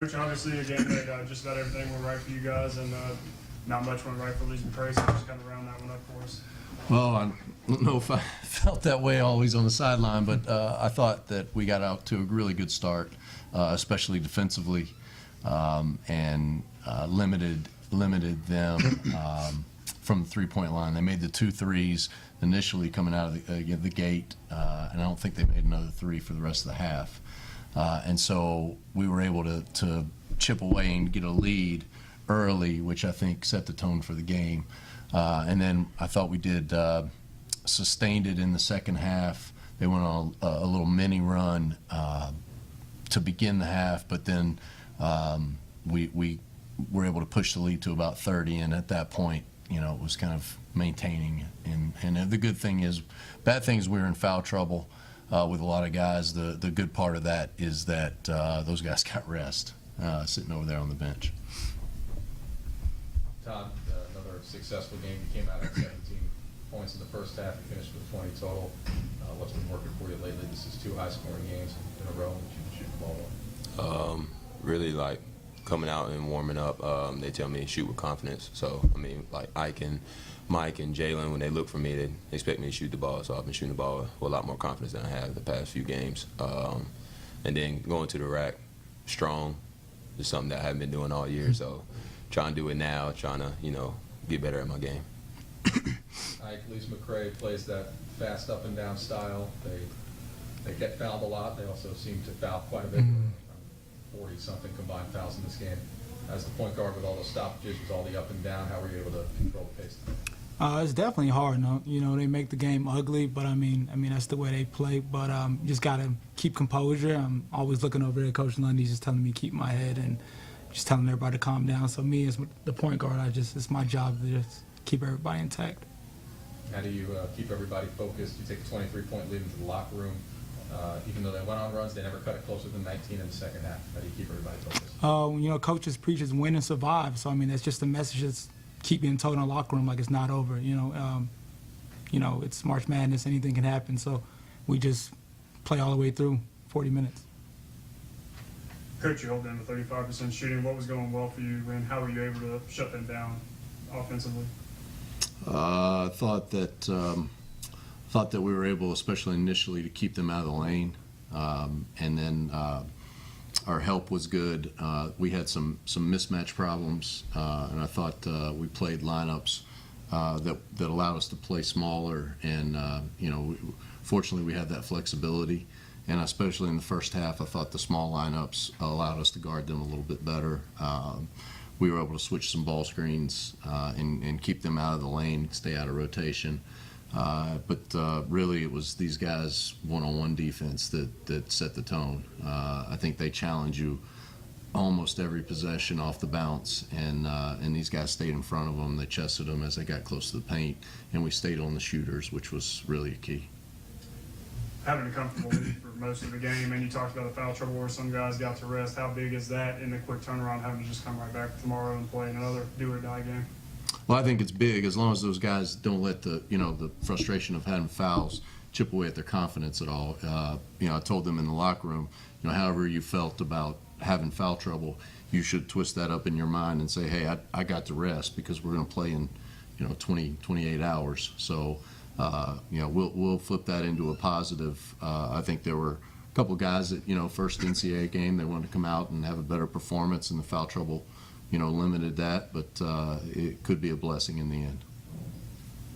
Coach, obviously a game that just about everything went right for you guys, and not much went right for Lees-McRae, so just kind of round that one up for us. Well, I don't know if I felt that way always on the sideline, but I thought that we got out to a really good start, especially defensively, and limited them from the three-point line. They made the 2 threes initially coming out of the gate, and I don't think they made another 3 for the rest of the half. And so we were able to chip away and get a lead early, which I think set the tone for the game. And then I thought we did sustained it in the second half. They went on a little mini run to begin the half, but then we were able to push the lead to about 30, and at that point, you know, it was kind of maintaining. And the good thing is, bad thing is we were in foul trouble with a lot of guys. The good part of that is that those guys got rest sitting over there on the bench. Todd, another successful game. You came out at 17 points in the first half. You finished with 20 total. What's been working for you lately? This is 2 high-scoring games in a row that you can shoot the ball well. Really like coming out and warming up. They tell me to shoot with confidence. So, I mean, like Ike and Mike and Jalen, when they look for me, they expect me to shoot the ball. So I've been shooting the ball with a lot more confidence than I have the past few games. And then going to the rack strong is something that I haven't been doing all year. So trying to do it now, trying to, you know, get better at my game. Ike, Lees-McRae plays that fast up and down style. They get fouled a lot. They also seem to foul quite a bit. 40-something combined fouls in this game. As the point guard with all those stoppages, with all the up and down, how were you able to control the pace? It's definitely hard. No? You know, they make the game ugly, but I mean that's the way they play. But you just gotta keep composure. I'm always looking over there. Coach Lundy's just telling me to keep my head and just telling everybody to calm down. So me as the point guard, it's my job to just keep everybody intact. How do you keep everybody focused? You take a 23-point lead into the locker room. Even though they went on runs, they never cut it closer than 19 in the second half. How do you keep everybody focused? You know, coaches preaches win and survive. So I mean, that's just the message that's keep being told in the locker room, like it's not over. You know, it's March Madness. Anything can happen. So we just play all the way through 40 minutes. Coach, you held them to 35% shooting. What was going well for you, and how were you able to shut them down offensively? I thought that we were able, especially initially, to keep them out of the lane, and then our help was good. We had some mismatch problems, and I thought we played lineups that allowed us to play smaller, and you know, fortunately we had that flexibility. And especially in the first half, I thought the small lineups allowed us to guard them a little bit better. We were able to switch some ball screens and keep them out of the lane, stay out of rotation. But really, it was these guys' one-on-one defense that set the tone. I think they challenge you almost every possession off the bounce, and these guys stayed in front of them. They chested them as they got close to the paint, and we stayed on the shooters, which was really a key. Having a comfortable lead for most of the game, and you talked about the foul trouble where some guys got to rest. How big is that in the quick turnaround, having to just come right back tomorrow and play another do-or-die game? Well, I think it's big as long as those guys don't let the frustration of having fouls chip away at their confidence at all. I told them in the locker room, however you felt about having foul trouble, you should twist that up in your mind and say, hey, I got to rest because we're going to play in 28 hours. So we'll flip that into a positive. I think there were a couple guys that first NCAA game, they wanted to come out and have a better performance, and the foul trouble limited that, but it could be a blessing in the end.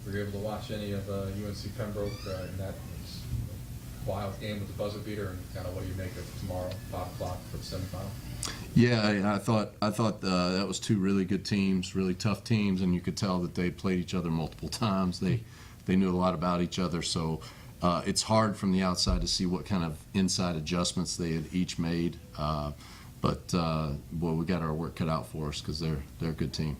Were you able to watch any of UNC Pembroke in that wild game with the buzzer beater, and kind of what do you make of tomorrow, 5 o'clock for the semifinal? Yeah, I thought that was 2 really good teams, really tough teams, and you could tell that they played each other multiple times. They knew a lot about each other, so it's hard from the outside to see what kind of inside adjustments they had each made. But we got our work cut out for us because they're a good team.